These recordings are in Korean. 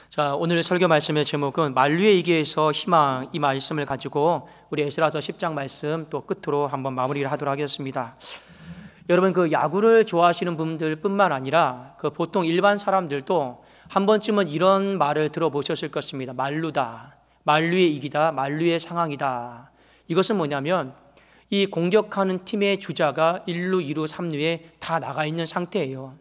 자, 오늘 설교 말씀의 제목은 만류의 이기에서 희망, 이 말씀을 가지고 우리 에스라서 10장 말씀 또 끝으로 한번 마무리를 하도록 하겠습니다. 여러분, 그 야구를 좋아하시는 분들 뿐만 아니라 그 보통 일반 사람들도 한 번쯤은 이런 말을 들어보셨을 것입니다. 만류다, 만류의 이기다, 만류의 상황이다. 이것은 뭐냐면 이 공격하는 팀의 주자가 1루, 2루, 3루에 다 나가 있는 상태예요.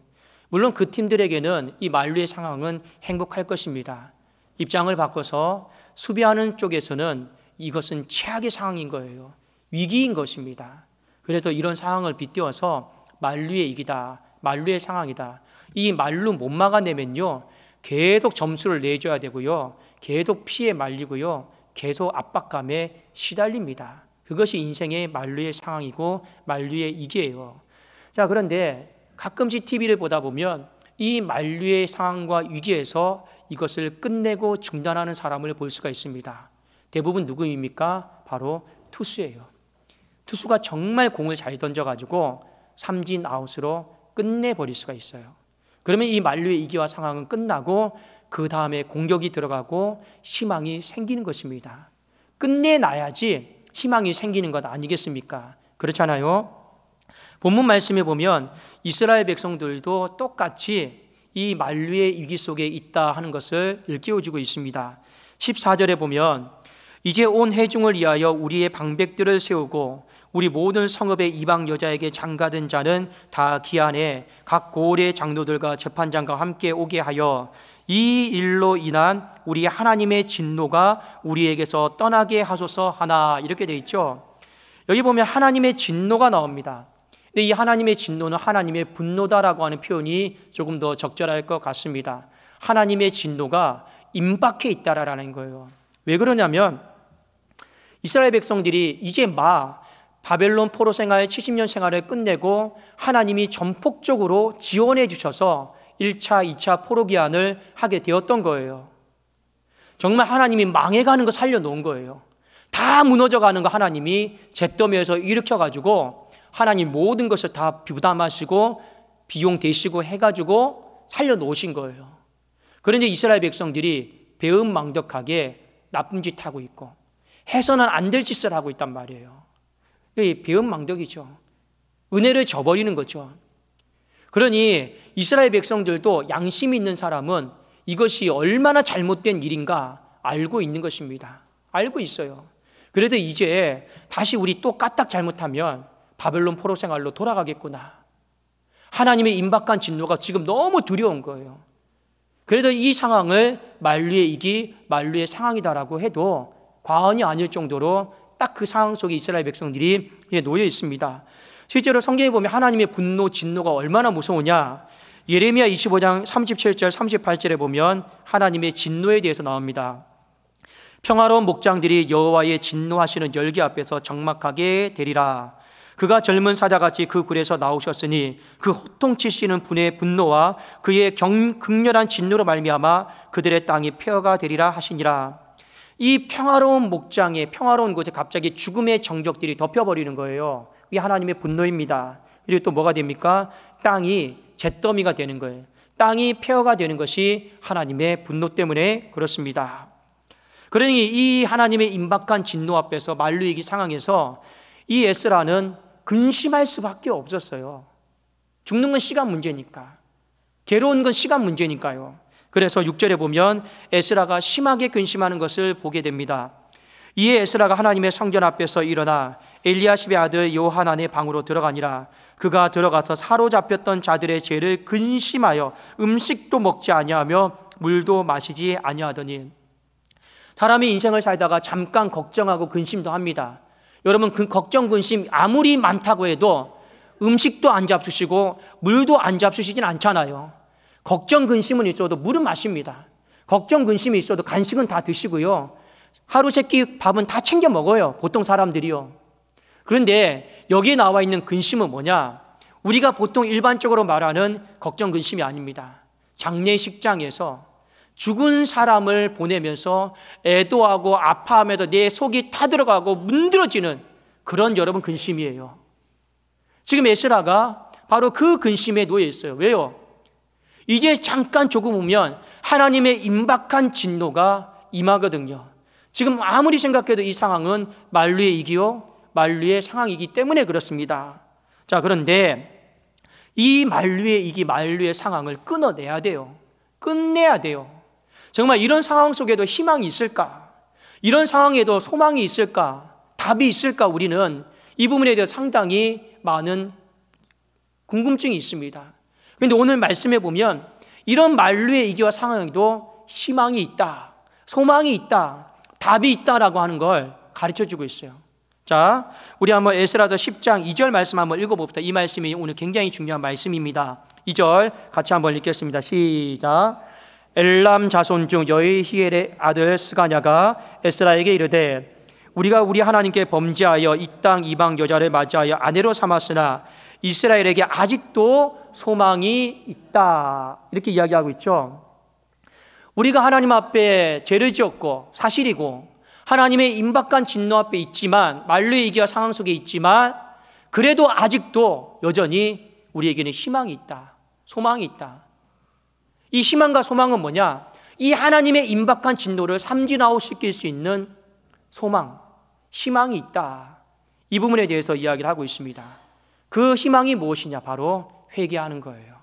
물론 그 팀들에게는 이 만류의 상황은 행복할 것입니다. 입장을 바꿔서 수비하는 쪽에서는 이것은 최악의 상황인 거예요. 위기인 것입니다. 그래서 이런 상황을 빗대어서 만류의 이기다, 만류의 상황이다. 이 만류 못 막아내면요, 계속 점수를 내줘야 되고요, 계속 피해 말리고요, 계속 압박감에 시달립니다. 그것이 인생의 만류의 상황이고 만류의 이기예요. 자, 그런데 가끔씩 TV를 보다 보면 이 만류의 상황과 위기에서 이것을 끝내고 중단하는 사람을 볼 수가 있습니다. 대부분 누구입니까? 바로 투수예요. 투수가 정말 공을 잘 던져가지고 삼진 아웃으로 끝내버릴 수가 있어요. 그러면 이 만류의 위기와 상황은 끝나고 그 다음에 공격이 들어가고 희망이 생기는 것입니다. 끝내놔야지 희망이 생기는 것 아니겠습니까? 그렇잖아요. 본문 말씀에 보면 이스라엘 백성들도 똑같이 이 만류의 위기 속에 있다 하는 것을 일깨워주고 있습니다. 14절에 보면 이제 온 회중을 위하여 우리의 방백들을 세우고 우리 모든 성읍의 이방 여자에게 장가든 자는 다 기한에 각 고을의 장로들과 재판장과 함께 오게 하여 이 일로 인한 우리 하나님의 진노가 우리에게서 떠나게 하소서 하나, 이렇게 되어 있죠. 여기 보면 하나님의 진노가 나옵니다. 근데 이 하나님의 진노는 하나님의 분노다라고 하는 표현이 조금 더 적절할 것 같습니다. 하나님의 진노가 임박해 있다라는 거예요. 왜 그러냐면 이스라엘 백성들이 이제 막 바벨론 포로 생활 70년 생활을 끝내고 하나님이 전폭적으로 지원해 주셔서 1차, 2차 포로 기한을 하게 되었던 거예요. 정말 하나님이 망해가는 거 살려놓은 거예요. 다 무너져가는 거 하나님이 잿더미에서 일으켜가지고 하나님 모든 것을 다 부담하시고 비용 대시고 해가지고 살려놓으신 거예요. 그런데 이스라엘 백성들이 배은망덕하게 나쁜 짓 하고 있고 해서는 안 될 짓을 하고 있단 말이에요. 이게 배은망덕이죠. 은혜를 저버리는 거죠. 그러니 이스라엘 백성들도 양심이 있는 사람은 이것이 얼마나 잘못된 일인가 알고 있는 것입니다. 알고 있어요. 그래도 이제 다시 우리 또 까딱 잘못하면 바벨론 포로 생활로 돌아가겠구나. 하나님의 임박한 진노가 지금 너무 두려운 거예요. 그래도 이 상황을 만류의 이기, 만류의 상황이다라고 해도 과언이 아닐 정도로 딱 그 상황 속에 이스라엘 백성들이 놓여 있습니다. 실제로 성경에 보면 하나님의 분노, 진노가 얼마나 무서우냐. 예레미야 25장 37절, 38절에 보면 하나님의 진노에 대해서 나옵니다. 평화로운 목장들이 여호와의 진노하시는 열기 앞에서 적막하게 되리라. 그가 젊은 사자같이 그 굴에서 나오셨으니 그 호통치시는 분의 분노와 그의 극렬한 진노로 말미암아 그들의 땅이 폐허가 되리라 하시니라. 이 평화로운 목장에, 평화로운 곳에 갑자기 죽음의 정적들이 덮여버리는 거예요. 이게 하나님의 분노입니다. 그리고 또 뭐가 됩니까? 땅이 잿더미가 되는 거예요. 땅이 폐허가 되는 것이 하나님의 분노 때문에 그렇습니다. 그러니 이 하나님의 임박한 진노 앞에서 만류위기 상황에서 이 에스라는 근심할 수밖에 없었어요. 죽는 건 시간 문제니까, 괴로운 건 시간 문제니까요. 그래서 6절에 보면 에스라가 심하게 근심하는 것을 보게 됩니다. 이에 에스라가 하나님의 성전 앞에서 일어나 엘리야십의 아들 요하난의 방으로 들어가니라. 그가 들어가서 사로잡혔던 자들의 죄를 근심하여 음식도 먹지 아니하며 물도 마시지 아니하더니. 사람이 인생을 살다가 잠깐 걱정하고 근심도 합니다. 여러분, 그 걱정, 근심 아무리 많다고 해도 음식도 안 잡수시고 물도 안 잡수시진 않잖아요. 걱정, 근심은 있어도 물은 마십니다. 걱정, 근심이 있어도 간식은 다 드시고요. 하루 세끼 밥은 다 챙겨 먹어요. 보통 사람들이요. 그런데 여기에 나와 있는 근심은 뭐냐? 우리가 보통 일반적으로 말하는 걱정, 근심이 아닙니다. 장례식장에서 죽은 사람을 보내면서 애도하고 아파하면서 내 속이 타들어가고 문드러지는 그런 여러분 근심이에요. 지금 에스라가 바로 그 근심에 놓여 있어요. 왜요? 이제 잠깐 조금 오면 하나님의 임박한 진노가 임하거든요. 지금 아무리 생각해도 이 상황은 만류의 이기요, 만류의 상황이기 때문에 그렇습니다. 자, 그런데 이 만류의 이기, 만류의 상황을 끊어내야 돼요. 끝내야 돼요. 정말 이런 상황 속에도 희망이 있을까? 이런 상황에도 소망이 있을까? 답이 있을까? 우리는 이 부분에 대해서 상당히 많은 궁금증이 있습니다. 그런데 오늘 말씀해 보면 이런 만류의 이기와 상황에도 희망이 있다, 소망이 있다, 답이 있다라고 하는 걸 가르쳐주고 있어요. 자, 우리 한번 에스라서 10장 2절 말씀 한번 읽어봅시다. 이 말씀이 오늘 굉장히 중요한 말씀입니다. 2절 같이 한번 읽겠습니다. 시작. 엘람 자손 중 여히엘의 아들 스가냐가 에스라에게 이르되 우리가 우리 하나님께 범죄하여 이 땅 이방 여자를 맞이하여 아내로 삼았으나 이스라엘에게 아직도 소망이 있다, 이렇게 이야기하고 있죠. 우리가 하나님 앞에 죄를 지었고 사실이고 하나님의 임박한 진노 앞에 있지만, 만류의 이기와 상황 속에 있지만, 그래도 아직도 여전히 우리에게는 희망이 있다, 소망이 있다. 이 희망과 소망은 뭐냐? 이 하나님의 임박한 진노를 삼진아웃시킬 수 있는 소망, 희망이 있다. 이 부분에 대해서 이야기를 하고 있습니다. 그 희망이 무엇이냐? 바로 회개하는 거예요.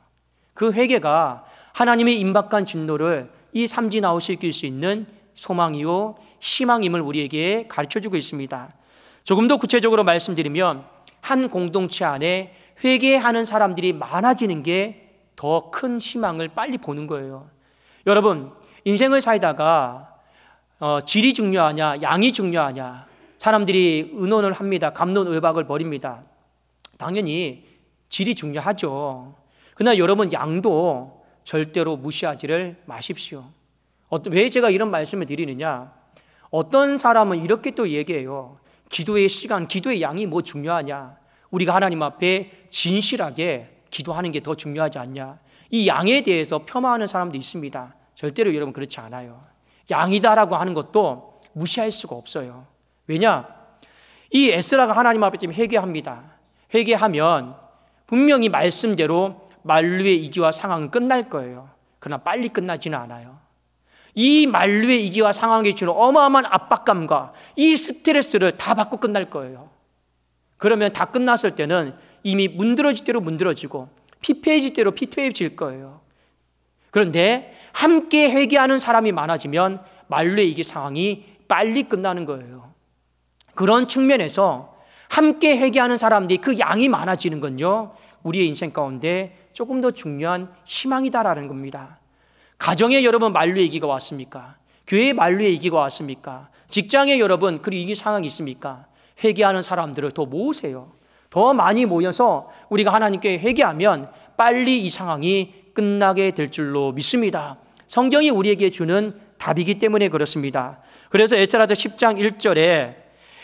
그 회개가 하나님의 임박한 진노를 이 삼진아웃시킬 수 있는 소망이요, 희망임을 우리에게 가르쳐주고 있습니다. 조금 더 구체적으로 말씀드리면 한 공동체 안에 회개하는 사람들이 많아지는 게 더 큰 희망을 빨리 보는 거예요. 여러분, 인생을 살다가 질이 중요하냐, 양이 중요하냐, 사람들이 의논을 합니다. 갑론을박을 벌입니다. 당연히 질이 중요하죠. 그러나 여러분, 양도 절대로 무시하지를 마십시오. 왜 제가 이런 말씀을 드리느냐? 어떤 사람은 이렇게 또 얘기해요. 기도의 시간, 기도의 양이 뭐 중요하냐? 우리가 하나님 앞에 진실하게 기도하는 게 더 중요하지 않냐? 이 양에 대해서 폄하하는 사람도 있습니다. 절대로 여러분 그렇지 않아요. 양이다라고 하는 것도 무시할 수가 없어요. 왜냐? 이 에스라가 하나님 앞에 지금 회개합니다. 회개하면 분명히 말씀대로 만류의 이기와 상황은 끝날 거예요. 그러나 빨리 끝나지는 않아요. 이 만류의 이기와 상황에 주는 어마어마한 압박감과 이 스트레스를 다 받고 끝날 거예요. 그러면 다 끝났을 때는 이미 문드러질 대로 문드러지고 피폐해질 대로 피폐해질 거예요. 그런데 함께 회개하는 사람이 많아지면 만류의 이기 상황이 빨리 끝나는 거예요. 그런 측면에서 함께 회개하는 사람들이 그 양이 많아지는 건요, 우리의 인생 가운데 조금 더 중요한 희망이다라는 겁니다. 가정에 여러분 만류의 이기가 왔습니까? 교회에 만류의 이기가 왔습니까? 직장에 여러분 그 이기 상황이 있습니까? 회개하는 사람들을 더 모으세요. 더 많이 모여서 우리가 하나님께 회개하면 빨리 이 상황이 끝나게 될 줄로 믿습니다. 성경이 우리에게 주는 답이기 때문에 그렇습니다. 그래서 에스라서 10장 1절에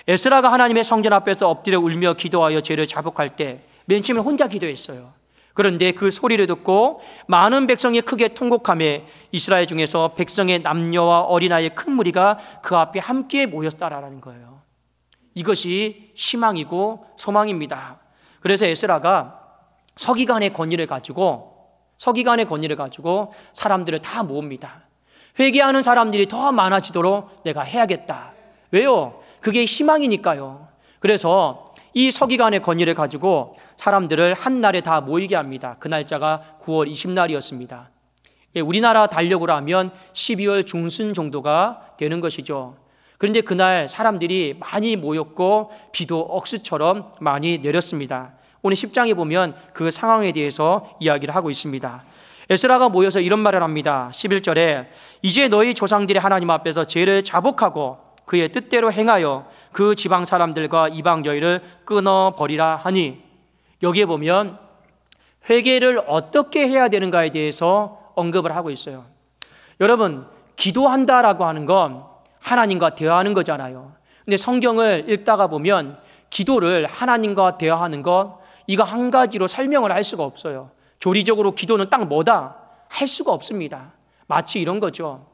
에스라가 하나님의 성전 앞에서 엎드려 울며 기도하여 죄를 자복할 때 맨 처음에 혼자 기도했어요. 그런데 그 소리를 듣고 많은 백성이 크게 통곡하며 이스라엘 중에서 백성의 남녀와 어린아이의 큰 무리가 그 앞에 함께 모였다라는 거예요. 이것이 희망이고 소망입니다. 그래서 에스라가 서기관의 권위를 가지고 사람들을 다 모읍니다. 회개하는 사람들이 더 많아지도록 내가 해야겠다. 왜요? 그게 희망이니까요. 그래서 이 서기관의 권위를 가지고 사람들을 한 날에 다 모이게 합니다. 그 날짜가 9월 20날이었습니다. 우리나라 달력으로 하면 12월 중순 정도가 되는 것이죠. 그런데 그날 사람들이 많이 모였고 비도 억수처럼 많이 내렸습니다. 오늘 10장에 보면 그 상황에 대해서 이야기를 하고 있습니다. 에스라가 모여서 이런 말을 합니다. 11절에 이제 너희 조상들이 하나님 앞에서 죄를 자복하고 그의 뜻대로 행하여 그 지방 사람들과 이방 여인을 끊어버리라 하니, 여기에 보면 회개를 어떻게 해야 되는가에 대해서 언급을 하고 있어요. 여러분, 기도한다라고 하는 건 하나님과 대화하는 거잖아요. 근데 성경을 읽다가 보면 기도를 하나님과 대화하는 것, 이거 한 가지로 설명을 할 수가 없어요. 교리적으로 기도는 딱 뭐다 할 수가 없습니다. 마치 이런 거죠.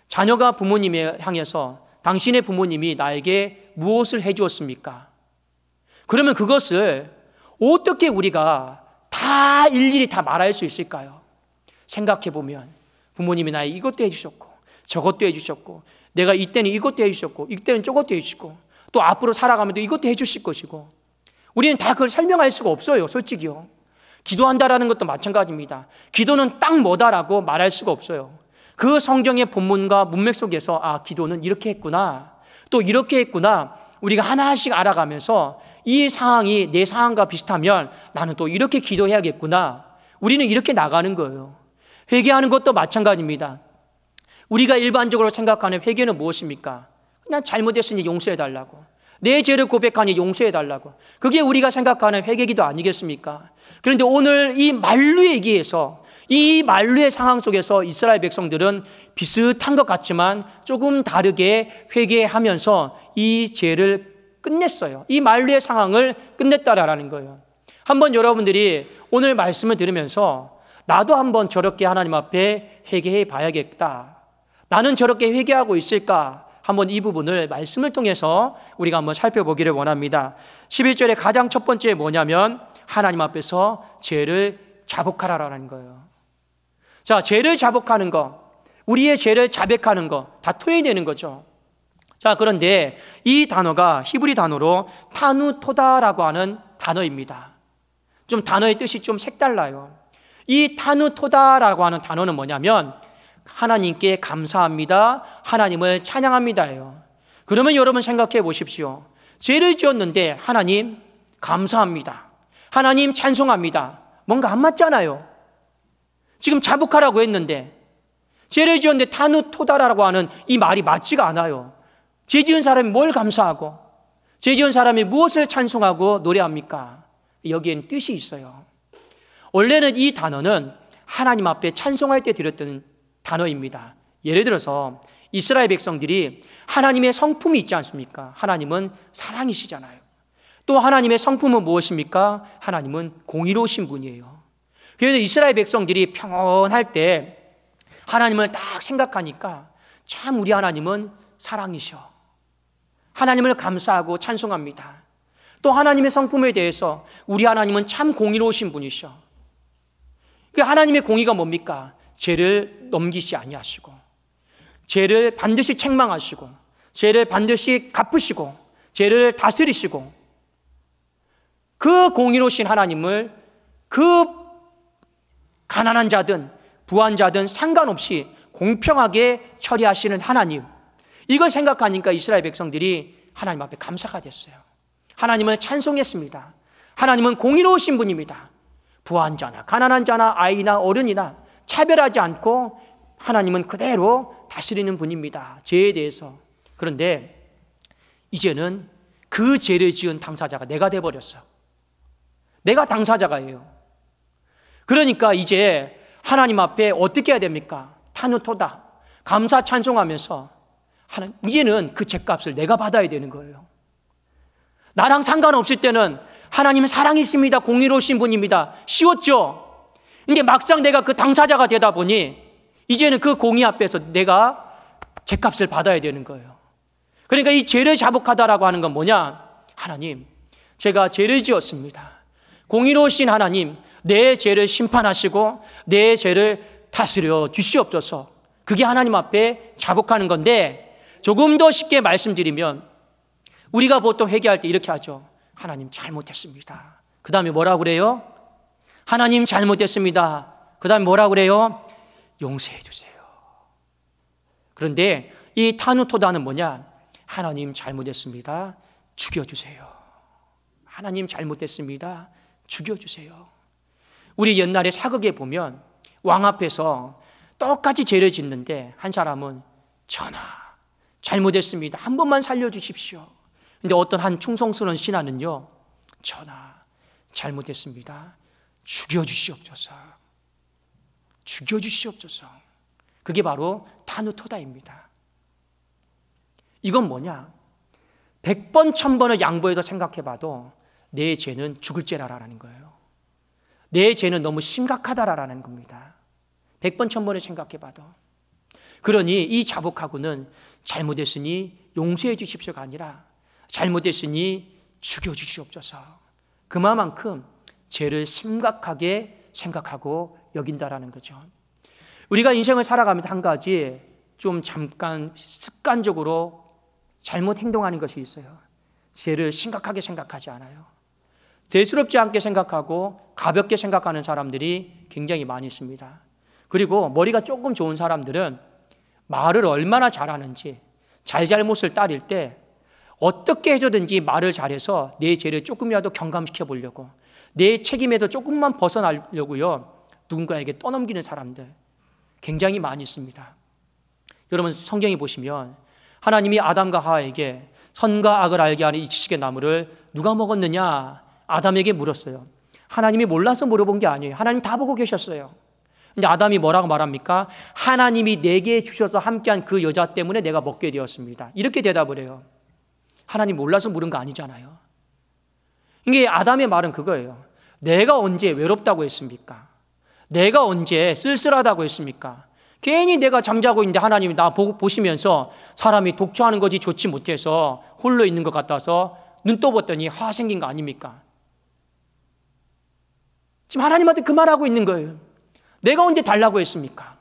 자녀가 부모님에 향해서 당신의 부모님이 나에게 무엇을 해주었습니까? 그러면 그것을 어떻게 우리가 다 일일이 다 말할 수 있을까요? 생각해 보면 부모님이 나에게 이것도 해주셨고 저것도 해주셨고 내가 이때는 이것도 해주셨고 이때는 저것도 해주시고 또 앞으로 살아가면 또 이것도 해주실 것이고 우리는 다 그걸 설명할 수가 없어요. 솔직히요. 기도한다라는 것도 마찬가지입니다. 기도는 딱 뭐다라고 말할 수가 없어요. 그 성경의 본문과 문맥 속에서 아, 기도는 이렇게 했구나, 또 이렇게 했구나, 우리가 하나씩 알아가면서 이 상황이 내 상황과 비슷하면 나는 또 이렇게 기도해야겠구나, 우리는 이렇게 나가는 거예요. 회개하는 것도 마찬가지입니다. 우리가 일반적으로 생각하는 회개는 무엇입니까? 그냥 잘못했으니 용서해달라고, 내 죄를 고백하니 용서해달라고, 그게 우리가 생각하는 회개기도 아니겠습니까? 그런데 오늘 이 만류의 얘기에서, 이 만류의 상황 속에서 이스라엘 백성들은 비슷한 것 같지만 조금 다르게 회개하면서 이 죄를 끝냈어요. 이 만류의 상황을 끝냈다라는 거예요. 한번 여러분들이 오늘 말씀을 들으면서 나도 한번 저렇게 하나님 앞에 회개해 봐야겠다, 나는 저렇게 회개하고 있을까, 한번 이 부분을 말씀을 통해서 우리가 한번 살펴보기를 원합니다. 11절에 가장 첫 번째 뭐냐면 하나님 앞에서 죄를 자복하라라는 거예요. 자, 죄를 자복하는 거, 우리의 죄를 자백하는 거 다 토해내는 거죠. 자, 그런데 이 단어가 히브리 단어로 타누토다라고 하는 단어입니다. 좀 단어의 뜻이 좀 색달라요. 이 타누토다라고 하는 단어는 뭐냐면 하나님께 감사합니다, 하나님을 찬양합니다예요. 그러면 여러분 생각해 보십시오. 죄를 지었는데 하나님 감사합니다, 하나님 찬송합니다, 뭔가 안 맞잖아요. 지금 자복하라고 했는데 죄를 지었는데 타누토다라고 하는 이 말이 맞지가 않아요. 죄 지은 사람이 뭘 감사하고 죄 지은 사람이 무엇을 찬송하고 노래합니까? 여기에는 뜻이 있어요. 원래는 이 단어는 하나님 앞에 찬송할 때 드렸던 단어입니다. 예를 들어서 이스라엘 백성들이 하나님의 성품이 있지 않습니까? 하나님은 사랑이시잖아요. 또 하나님의 성품은 무엇입니까? 하나님은 공의로우신 분이에요. 그래서 이스라엘 백성들이 평온할 때 하나님을 딱 생각하니까 참 우리 하나님은 사랑이셔, 하나님을 감사하고 찬송합니다. 또 하나님의 성품에 대해서 우리 하나님은 참 공의로우신 분이셔. 그 하나님의 공의가 뭡니까? 죄를 넘기지 아니하시고, 죄를 반드시 책망하시고, 죄를 반드시 갚으시고, 죄를 다스리시고, 그 공의로우신 하나님을 그 가난한 자든 부한 자든 상관없이 공평하게 처리하시는 하나님, 이걸 생각하니까 이스라엘 백성들이 하나님 앞에 감사가 됐어요. 하나님을 찬송했습니다. 하나님은 공의로우신 분입니다. 부한 자나 가난한 자나 아이나 어른이나 차별하지 않고 하나님은 그대로 다스리는 분입니다, 죄에 대해서. 그런데 이제는 그 죄를 지은 당사자가 내가 돼버렸어. 내가 당사자가예요. 그러니까 이제 하나님 앞에 어떻게 해야 됩니까? 타누토다, 감사 찬송하면서 이제는 그 죄값을 내가 받아야 되는 거예요. 나랑 상관없을 때는 하나님은 사랑이십니다, 공의로우신 분입니다, 쉬웠죠. 근데 막상 내가 그 당사자가 되다 보니 이제는 그 공의 앞에서 내가 죄값을 받아야 되는 거예요. 그러니까 이 죄를 자복하다라고 하는 건 뭐냐? 하나님, 제가 죄를 지었습니다. 공의로우신 하나님, 내 죄를 심판하시고 내 죄를 다스려 주시옵소서. 그게 하나님 앞에 자복하는 건데, 조금 더 쉽게 말씀드리면 우리가 보통 회개할 때 이렇게 하죠. 하나님 잘못했습니다. 그 다음에 뭐라고 그래요? 하나님 잘못했습니다. 그 다음에 뭐라고 그래요? 용서해 주세요. 그런데 이 타누토다는 뭐냐? 하나님 잘못했습니다, 죽여주세요. 하나님 잘못했습니다, 죽여주세요. 우리 옛날에 사극에 보면 왕 앞에서 똑같이 죄를 짓는데 한 사람은 전하 잘못했습니다, 한 번만 살려주십시오. 근데 어떤 한 충성스러운 신하는요, 전하 잘못했습니다, 죽여주시옵소서. 죽여주시옵소서. 그게 바로 타누토다입니다. 이건 뭐냐? 100번 1000번을 양보해서 생각해봐도 내 죄는 죽을 죄라라는 거예요. 내 죄는 너무 심각하다라는 겁니다. 100번 1000번을 생각해봐도. 그러니 이 자복하고는 잘못했으니 용서해 주십시오가 아니라 잘못했으니 죽여주시옵소서. 그만큼 죄를 심각하게 생각하고 여긴다라는 거죠. 우리가 인생을 살아가면서 한 가지 좀 잠깐 습관적으로 잘못 행동하는 것이 있어요. 죄를 심각하게 생각하지 않아요. 대수롭지 않게 생각하고 가볍게 생각하는 사람들이 굉장히 많이 있습니다. 그리고 머리가 조금 좋은 사람들은 말을 얼마나 잘하는지, 잘잘못을 따질 때 어떻게 해서든지 말을 잘해서 내 죄를 조금이라도 경감시켜 보려고, 내 책임에도 조금만 벗어나려고요, 누군가에게 떠넘기는 사람들 굉장히 많이 있습니다. 여러분, 성경에 보시면 하나님이 아담과 하와에게 선과 악을 알게 하는 이 지식의 나무를 누가 먹었느냐 아담에게 물었어요. 하나님이 몰라서 물어본 게 아니에요. 하나님 다 보고 계셨어요. 근데 아담이 뭐라고 말합니까? 하나님이 내게 주셔서 함께한 그 여자 때문에 내가 먹게 되었습니다. 이렇게 대답을 해요. 하나님 몰라서 물은 거 아니잖아요. 이게 아담의 말은 그거예요. 내가 언제 외롭다고 했습니까? 내가 언제 쓸쓸하다고 했습니까? 괜히 내가 잠자고 있는데 하나님이 나 보시면서 사람이 독초하는 것이 좋지 못해서 홀로 있는 것 같아서 눈 떠봤더니 화 생긴 거 아닙니까? 지금 하나님한테 그 말하고 있는 거예요. 내가 언제 달라고 했습니까?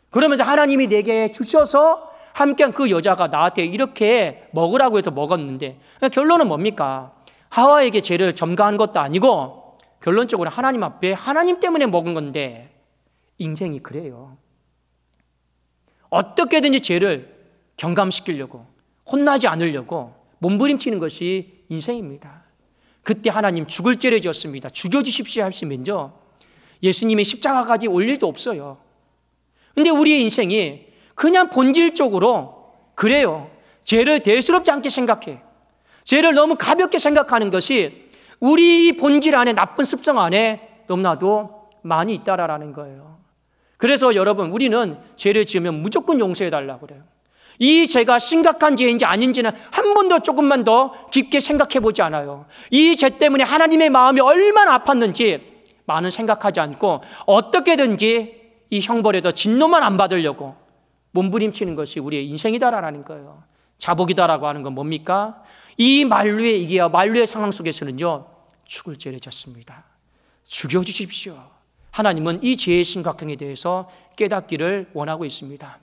그러면서 하나님이 내게 주셔서 함께한 그 여자가 나한테 이렇게 먹으라고 해서 먹었는데, 결론은 뭡니까? 하와에게 죄를 점가한 것도 아니고 결론적으로 하나님 앞에 하나님 때문에 먹은 건데, 인생이 그래요. 어떻게든지 죄를 경감시키려고, 혼나지 않으려고 몸부림치는 것이 인생입니다. 그때 하나님 죽을 죄를 지었습니다. 죽여주십시오 하시면요, 예수님의 십자가까지 올 일도 없어요. 근데 우리의 인생이 그냥 본질적으로 그래요. 죄를 대수롭지 않게 생각해. 죄를 너무 가볍게 생각하는 것이 우리 본질 안에, 나쁜 습성 안에 너무나도 많이 있다라는 거예요. 그래서 여러분, 우리는 죄를 지으면 무조건 용서해달라고 그래요. 이 죄가 심각한 죄인지 아닌지는 한 번도 조금만 더 깊게 생각해 보지 않아요. 이 죄 때문에 하나님의 마음이 얼마나 아팠는지 많은 생각하지 않고 어떻게든지 이 형벌에도 진노만 안 받으려고 몸부림치는 것이 우리의 인생이다라는 거예요. 자복이다라고 하는 건 뭡니까? 이 만류의 이기와 만류의 상황 속에서는요, 죽을 죄를 졌습니다. 죽여주십시오. 하나님은 이 죄의 심각성에 대해서 깨닫기를 원하고 있습니다.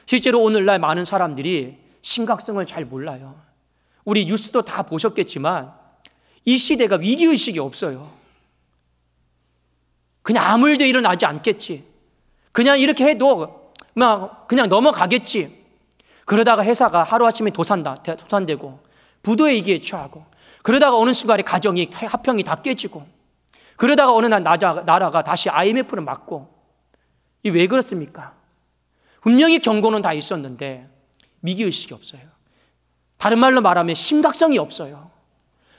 실제로 오늘날 많은 사람들이 심각성을 잘 몰라요. 우리 뉴스도 다 보셨겠지만 이 시대가 위기의식이 없어요. 그냥 아무 일도 일어나지 않겠지, 그냥 이렇게 해도 그냥 넘어가겠지. 그러다가 회사가 하루아침에 도산되고 부도의 위기에 처하고, 그러다가 어느 순간에 가정이, 화평이 다 깨지고, 그러다가 어느 날 나라가 다시 IMF를 맞고. 이 왜 그렇습니까? 분명히 경고는 다 있었는데 위기의식이 없어요. 다른 말로 말하면 심각성이 없어요.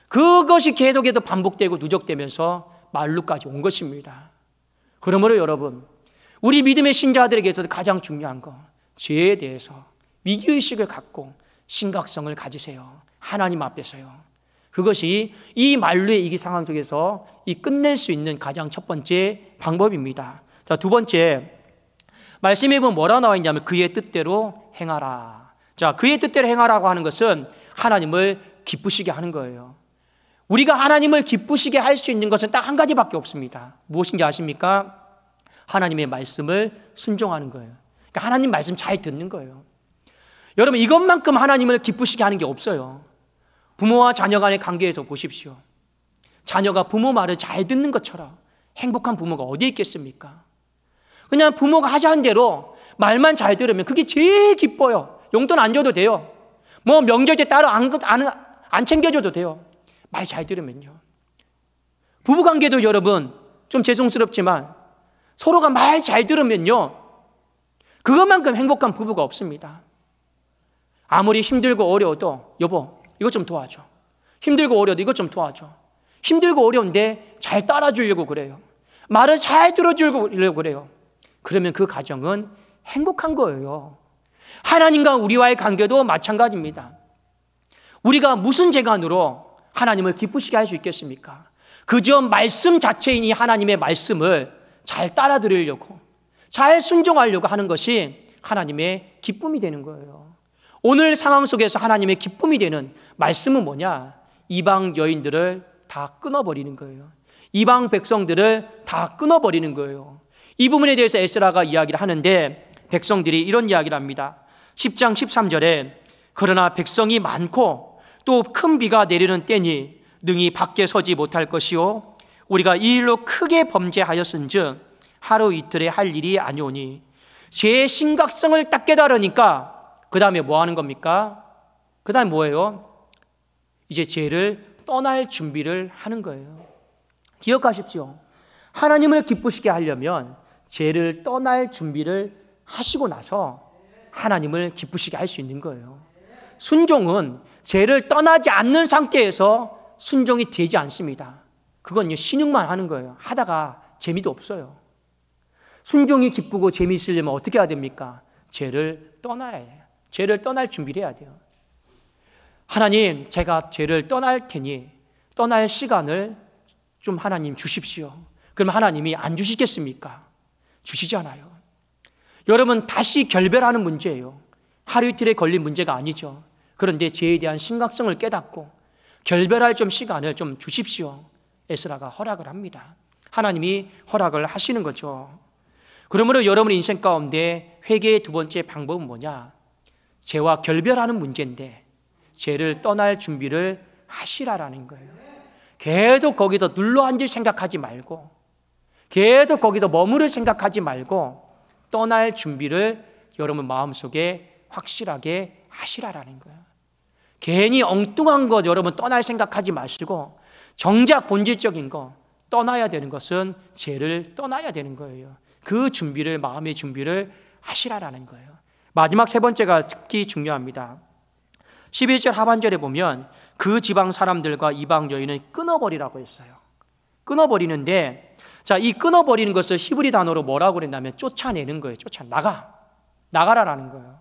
그것이 계속해서 반복되고 누적되면서 만류까지 온 것입니다. 그러므로 여러분, 우리 믿음의 신자들에게서도 가장 중요한 거, 죄에 대해서 위기의식을 갖고 심각성을 가지세요. 하나님 앞에서요. 그것이 이 만류의 위기 상황 속에서 이 끝낼 수 있는 가장 첫 번째 방법입니다. 자, 두 번째, 말씀에 보면 뭐라 나와 있냐면 그의 뜻대로 행하라. 자, 그의 뜻대로 행하라고 하는 것은 하나님을 기쁘시게 하는 거예요. 우리가 하나님을 기쁘시게 할 수 있는 것은 딱 한 가지밖에 없습니다. 무엇인지 아십니까? 하나님의 말씀을 순종하는 거예요. 그러니까 하나님 말씀 잘 듣는 거예요. 여러분, 이것만큼 하나님을 기쁘시게 하는 게 없어요. 부모와 자녀 간의 관계에서 보십시오. 자녀가 부모 말을 잘 듣는 것처럼 행복한 부모가 어디 있겠습니까? 그냥 부모가 하자는 대로 말만 잘 들으면 그게 제일 기뻐요. 용돈 안 줘도 돼요. 뭐 명절 때 따로 안 챙겨줘도 돼요. 말 잘 들으면요. 부부관계도 여러분, 좀 죄송스럽지만 서로가 말 잘 들으면요, 그것만큼 행복한 부부가 없습니다. 아무리 힘들고 어려워도 여보 이것 좀 도와줘. 힘들고 어려워도 이것 좀 도와줘. 힘들고 어려운데 잘 따라주려고 그래요. 말을 잘 들어주려고 그래요. 그러면 그 가정은 행복한 거예요. 하나님과 우리와의 관계도 마찬가지입니다. 우리가 무슨 재간으로 하나님을 기쁘시게 할 수 있겠습니까? 그저 말씀 자체인 이 하나님의 말씀을 잘 따라 들으려고, 잘 순종하려고 하는 것이 하나님의 기쁨이 되는 거예요. 오늘 상황 속에서 하나님의 기쁨이 되는 말씀은 뭐냐? 이방 여인들을 다 끊어버리는 거예요. 이방 백성들을 다 끊어버리는 거예요. 이 부분에 대해서 에스라가 이야기를 하는데 백성들이 이런 이야기를 합니다. 10장 13절에 그러나 백성이 많고 또 큰 비가 내리는 때니 능히 밖에 서지 못할 것이요 우리가 이 일로 크게 범죄하였은즉 하루 이틀에 할 일이 아니오니 죄의 심각성을 딱 깨달으니까 그 다음에 뭐 하는 겁니까? 그 다음에 뭐예요? 이제 죄를 떠날 준비를 하는 거예요. 기억하십시오. 하나님을 기쁘시게 하려면 죄를 떠날 준비를 하시고 나서 하나님을 기쁘시게 할 수 있는 거예요. 순종은 죄를 떠나지 않는 상태에서 순종이 되지 않습니다. 그건 신용만 하는 거예요. 하다가 재미도 없어요. 순종이 기쁘고 재미있으려면 어떻게 해야 됩니까? 죄를 떠나야 해요. 죄를 떠날 준비를 해야 돼요. 하나님, 제가 죄를 떠날 테니 떠날 시간을 좀 하나님 주십시오. 그럼 하나님이 안 주시겠습니까? 주시지 않아요. 여러분, 다시 결별하는 문제예요. 하루 이틀에 걸린 문제가 아니죠. 그런데 죄에 대한 심각성을 깨닫고 결별할 좀 시간을 좀 주십시오. 에스라가 허락을 합니다. 하나님이 허락을 하시는 거죠. 그러므로 여러분의 인생 가운데 회개의 두 번째 방법은 뭐냐? 죄와 결별하는 문제인데 죄를 떠날 준비를 하시라라는 거예요. 계속 거기서 눌러앉을 생각하지 말고 계속 거기서 머무를 생각하지 말고 떠날 준비를 여러분 마음속에 확실하게 하시라라는 거예요. 괜히 엉뚱한 것 여러분 떠날 생각하지 마시고 정작 본질적인 거 떠나야 되는 것은 죄를 떠나야 되는 거예요. 그 준비를 마음의 준비를 하시라라는 거예요. 마지막 세 번째가 특히 중요합니다. 11절 하반절에 보면 그 지방 사람들과 이방 여인을 끊어버리라고 했어요. 끊어버리는데 자, 이 끊어버리는 것을 히브리 단어로 뭐라고 그랬냐면 쫓아내는 거예요. 나가라라는 거예요.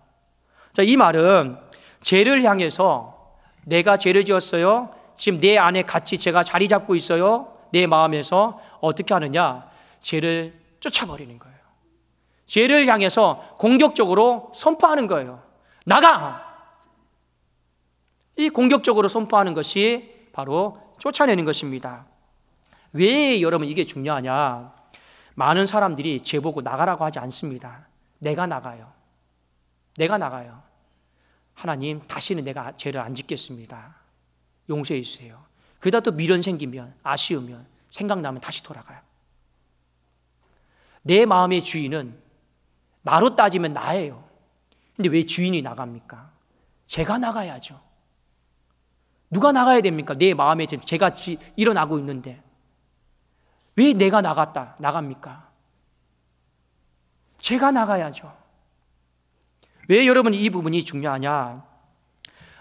자, 이 말은 죄를 향해서 내가 죄를 지었어요. 지금 내 안에 같이 죄가 자리 잡고 있어요. 내 마음에서 어떻게 하느냐? 죄를 쫓아버리는 거예요. 죄를 향해서 공격적으로 선포하는 거예요. 나가! 이 공격적으로 선포하는 것이 바로 쫓아내는 것입니다. 왜 여러분 이게 중요하냐? 많은 사람들이 죄 보고 나가라고 하지 않습니다. 내가 나가요. 하나님, 다시는 내가 죄를 안 짓겠습니다. 용서해 주세요. 그러다 또 미련 생기면, 아쉬우면, 생각나면 다시 돌아가요. 내 마음의 주인은 나로 따지면 나예요. 근데 왜 주인이 나갑니까? 제가 나가야죠. 누가 나가야 됩니까? 내 마음에 죄가 일어나고 있는데 왜 내가 나갑니까? 제가 나가야죠. 왜 여러분 이 부분이 중요하냐?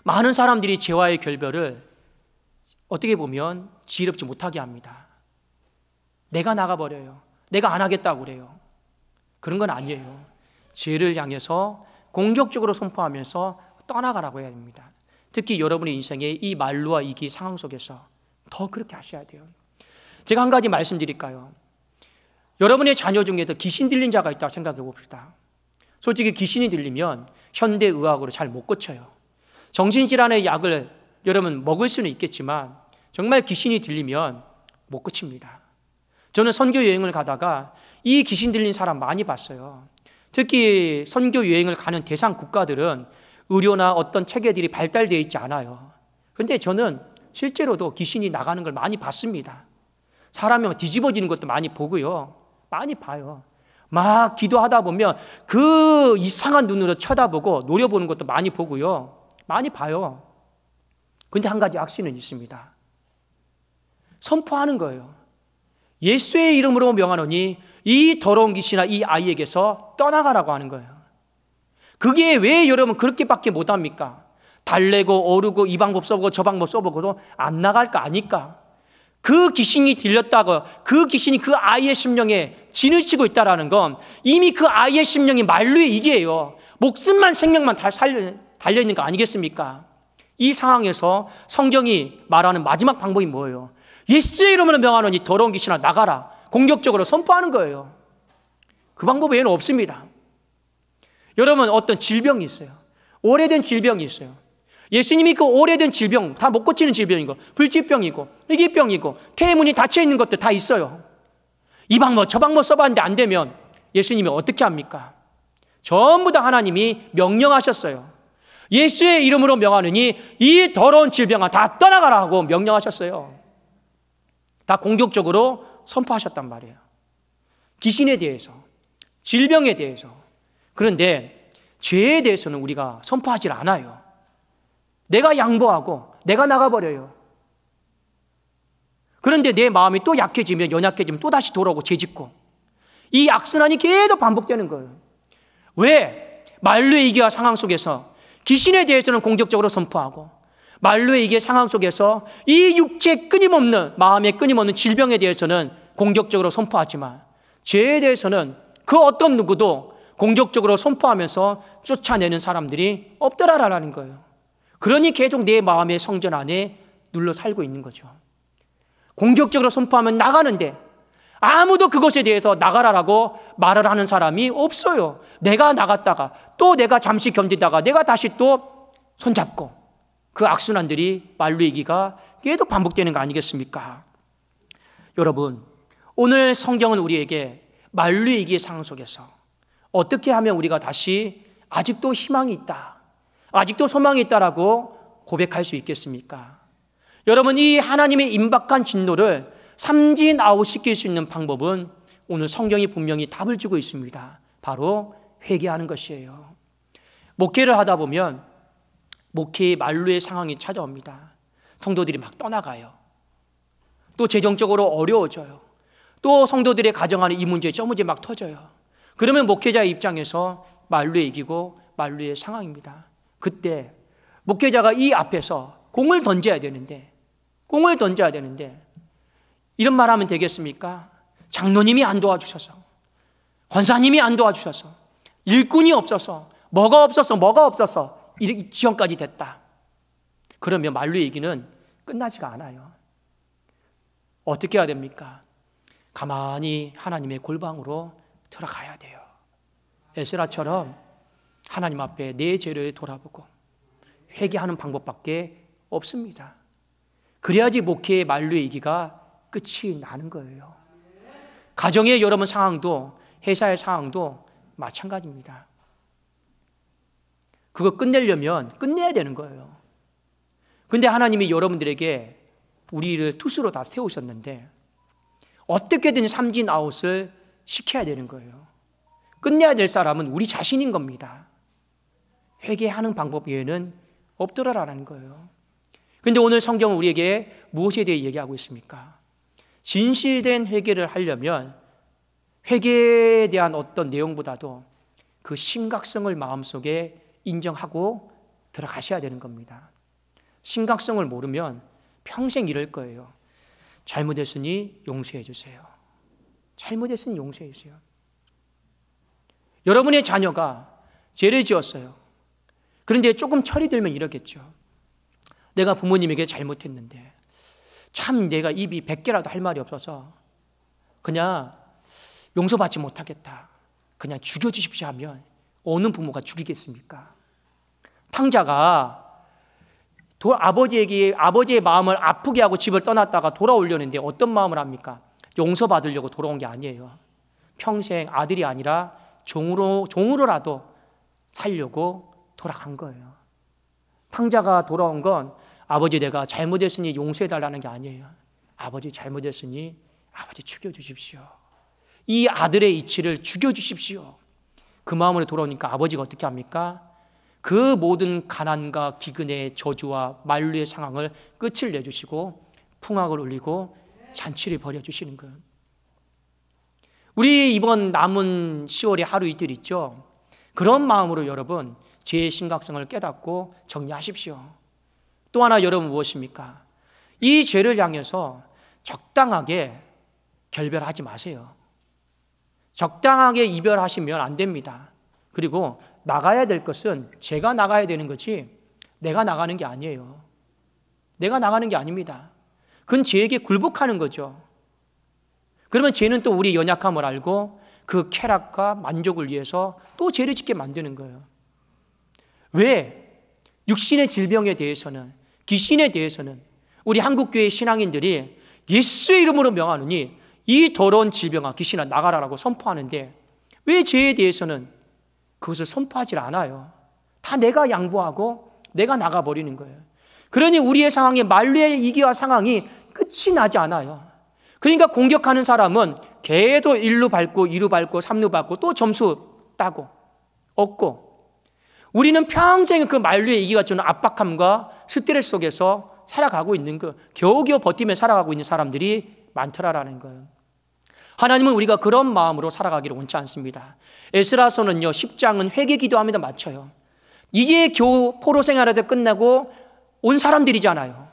많은 사람들이 죄와의 결별을 어떻게 보면 지혜롭지 못하게 합니다. 내가 나가버려요. 내가 안 하겠다고 그래요. 그런 건 아니에요. 죄를 향해서 공격적으로 선포하면서 떠나가라고 해야 됩니다. 특히 여러분의 인생에 이 말로와 이기 상황 속에서 더 그렇게 하셔야 돼요. 제가 한 가지 말씀드릴까요? 여러분의 자녀 중에도 귀신 들린 자가 있다고 생각해 봅시다. 솔직히 귀신이 들리면 현대의학으로 잘 못 고쳐요. 정신질환의 약을 여러분 먹을 수는 있겠지만 정말 귀신이 들리면 못 고칩니다. 저는 선교 여행을 가다가 이 귀신 들린 사람 많이 봤어요. 특히 선교 여행을 가는 대상 국가들은 의료나 어떤 체계들이 발달되어 있지 않아요. 그런데 저는 실제로도 귀신이 나가는 걸 많이 봤습니다. 사람이 뒤집어지는 것도 많이 보고요. 많이 봐요. 막 기도하다 보면 그 이상한 눈으로 쳐다보고 노려보는 것도 많이 보고요. 많이 봐요. 그런데 한 가지 악신은 있습니다. 선포하는 거예요. 예수의 이름으로 명하노니 이 더러운 귀신아 이 아이에게서 떠나가라고 하는 거예요. 그게 왜 여러분 그렇게밖에 못합니까? 달래고 오르고 이 방법 써보고 저 방법 써보고도 안 나갈 거 아니까. 그 귀신이 들렸다고 그 귀신이 그 아이의 심령에 진을 치고 있다는 건 이미 그 아이의 심령이 만류의 이기예요. 목숨만 생명만 달려있는 거 아니겠습니까? 이 상황에서 성경이 말하는 마지막 방법이 뭐예요? 예수의 이름으로 명하노니 더러운 귀신아 나가라. 공격적으로 선포하는 거예요. 그 방법 외에는 없습니다. 여러분 어떤 질병이 있어요. 오래된 질병이 있어요. 예수님이 그 오래된 질병, 다 못 고치는 질병이고 불치병이고 희귀병이고 태문이 닫혀있는 것도 다 있어요. 이 방법 저 방법 써봤는데 안 되면 예수님이 어떻게 합니까? 전부 다 하나님이 명령하셨어요. 예수의 이름으로 명하느니 이 더러운 질병아 다 떠나가라 하고 명령하셨어요. 다 공격적으로 선포하셨단 말이에요. 귀신에 대해서, 질병에 대해서. 그런데 죄에 대해서는 우리가 선포하지 않아요. 내가 양보하고 내가 나가버려요. 그런데 내 마음이 또 약해지면, 연약해지면 또 다시 돌아오고 죄짓고, 이 악순환이 계속 반복되는 거예요. 왜? 만류의 위기와 상황 속에서 귀신에 대해서는 공격적으로 선포하고, 만류의 위기의 상황 속에서 이 육체의 끊임없는, 마음의 끊임없는 질병에 대해서는 공격적으로 선포하지만, 죄에 대해서는 그 어떤 누구도 공격적으로 선포하면서 쫓아내는 사람들이 없더라라는 거예요. 그러니 계속 내 마음의 성전 안에 눌러 살고 있는 거죠. 공격적으로 선포하면 나가는데 아무도 그것에 대해서 나가라라고 말을 하는 사람이 없어요. 내가 나갔다가 또 내가 잠시 견디다가 내가 다시 또 손잡고, 그 악순환들이 만류위기가 계속 반복되는 거 아니겠습니까? 여러분, 오늘 성경은 우리에게 만류위기의 상황 속에서 어떻게 하면 우리가 다시 아직도 희망이 있다, 아직도 소망이 있다라고 고백할 수 있겠습니까? 여러분, 이 하나님의 임박한 진노를 삼진 아웃시킬 수 있는 방법은 오늘 성경이 분명히 답을 주고 있습니다. 바로 회개하는 것이에요. 목회를 하다 보면 목회의 만류의 상황이 찾아옵니다. 성도들이 막 떠나가요. 또 재정적으로 어려워져요. 또 성도들의 가정안에 이 문제 저 문제 막 터져요. 그러면 목회자의 입장에서 만류에 이기고 만류의 상황입니다. 그때 목회자가 이 앞에서 공을 던져야 되는데 이런 말 하면 되겠습니까? 장로님이 안 도와주셔서, 권사님이 안 도와주셔서, 일꾼이 없어서, 뭐가 없어서 이 지경까지 됐다. 그러면 만류의 얘기는 끝나지가 않아요. 어떻게 해야 됩니까? 가만히 하나님의 골방으로 들어가야 돼요. 에스라처럼 하나님 앞에 내 죄를 돌아보고 회개하는 방법밖에 없습니다. 그래야지 목회의 만류의 얘기가 끝이 나는 거예요. 가정의 여러분 상황도, 회사의 상황도 마찬가지입니다. 그거 끝내려면 끝내야 되는 거예요. 근데 하나님이 여러분들에게 우리를 투수로 다 세우셨는데 어떻게든 삼진 아웃을 시켜야 되는 거예요. 끝내야 될 사람은 우리 자신인 겁니다. 회개하는 방법 외에는 없더라라는 거예요. 그런데 오늘 성경은 우리에게 무엇에 대해 얘기하고 있습니까? 진실된 회개를 하려면 회개에 대한 어떤 내용보다도 그 심각성을 마음속에 인정하고 들어가셔야 되는 겁니다. 심각성을 모르면 평생 이럴 거예요. 잘못했으니 용서해 주세요. 잘못했으니 용서해 주세요. 여러분의 자녀가 죄를 지었어요. 그런데 조금 철이 들면 이러겠죠. 내가 부모님에게 잘못했는데 참 내가 입이 100개라도 할 말이 없어서 그냥 용서받지 못하겠다, 그냥 죽여주십시오 하면 어느 부모가 죽이겠습니까? 탕자가 아버지의 마음을 아프게 하고 집을 떠났다가 돌아오려는데 어떤 마음을 합니까? 용서받으려고 돌아온 게 아니에요. 평생 아들이 아니라 종으로라도 살려고 돌아간 거예요. 탕자가 돌아온 건 아버지 내가 잘못했으니 용서해달라는 게 아니에요. 아버지 잘못했으니 아버지 죽여주십시오. 이 아들의 이치를 죽여주십시오. 그 마음으로 돌아오니까 아버지가 어떻게 합니까? 그 모든 가난과 기근의 저주와 만류의 상황을 끝을 내주시고 풍악을 울리고 잔치를 벌여주시는 거예요. 우리 이번 남은 10월에 하루 이틀 있죠. 그런 마음으로 여러분 죄의 심각성을 깨닫고 정리하십시오. 또 하나 여러분 무엇입니까? 이 죄를 향해서 적당하게 결별하지 마세요. 적당하게 이별하시면 안 됩니다. 그리고 나가야 될 것은 제가 나가야 되는 거지 내가 나가는 게 아니에요. 내가 나가는 게 아닙니다. 그건 죄에게 굴복하는 거죠. 그러면 죄는 또 우리 연약함을 알고 그 쾌락과 만족을 위해서 또 죄를 짓게 만드는 거예요. 왜? 육신의 질병에 대해서는, 귀신에 대해서는 우리 한국교회 신앙인들이 예수의 이름으로 명하느니 이 더러운 질병아 귀신아 나가라라고 선포하는데 왜 죄에 대해서는 그것을 선포하지 않아요? 다 내가 양보하고 내가 나가버리는 거예요. 그러니 우리의 상황이 만류의 위기와 상황이 끝이 나지 않아요. 그러니까 공격하는 사람은 계속 1루 밟고 2루 밟고 3루 밟고 또 점수 따고 얻고, 우리는 평생 그 만류의 위기가 주는 압박감과 스트레스 속에서 살아가고 있는 거, 겨우겨우 버티며 살아가고 있는 사람들이 많더라라는 거예요. 하나님은 우리가 그런 마음으로 살아가기를 원치 않습니다. 에스라서는요 10장은 회개 기도하면서 마쳐요. 이제 겨우 포로 생활에도 끝나고 온 사람들이잖아요.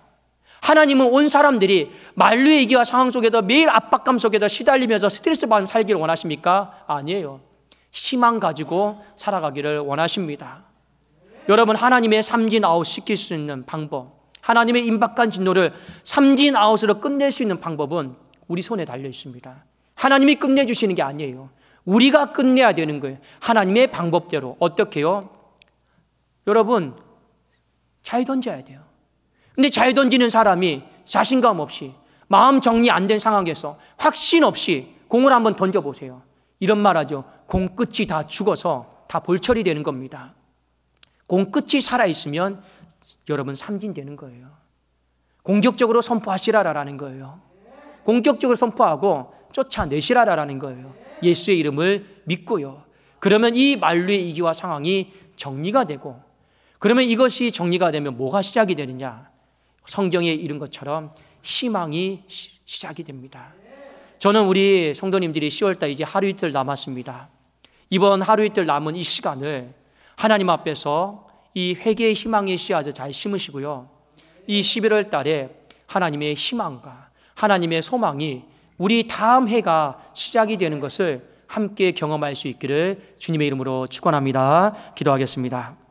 하나님은 온 사람들이 만류의 위기와 상황 속에서 매일 압박감 속에서 시달리면서 스트레스 받으며 살기를 원하십니까? 아니에요. 희망 가지고 살아가기를 원하십니다. 여러분, 하나님의 삼진아웃 시킬 수 있는 방법, 하나님의 임박한 진노를 삼진아웃으로 끝낼 수 있는 방법은 우리 손에 달려 있습니다. 하나님이 끝내주시는 게 아니에요. 우리가 끝내야 되는 거예요. 하나님의 방법대로. 어떻게요? 여러분, 잘 던져야 돼요. 근데 잘 던지는 사람이 자신감 없이, 마음 정리 안 된 상황에서 확신 없이 공을 한번 던져보세요. 이런 말 하죠. 공 끝이 다 죽어서 다 볼처리 되는 겁니다. 공 끝이 살아있으면 여러분 삼진되는 거예요. 공격적으로 선포하시라라는 거예요. 공격적으로 선포하고 쫓아내시라라는 거예요. 예수의 이름을 믿고요. 그러면 이 만류의 위기와 상황이 정리가 되고, 그러면 이것이 정리가 되면 뭐가 시작이 되느냐? 성경에 이른 것처럼 희망이 시작이 됩니다. 저는 우리 성도님들이 10월달 이제 하루 이틀 남았습니다. 이번 하루 이틀 남은 이 시간을 하나님 앞에서 이 회개의 희망의 씨앗을 잘 심으시고요. 이 11월 달에 하나님의 희망과 하나님의 소망이 우리 다음 해가 시작이 되는 것을 함께 경험할 수 있기를 주님의 이름으로 축원합니다. 기도하겠습니다.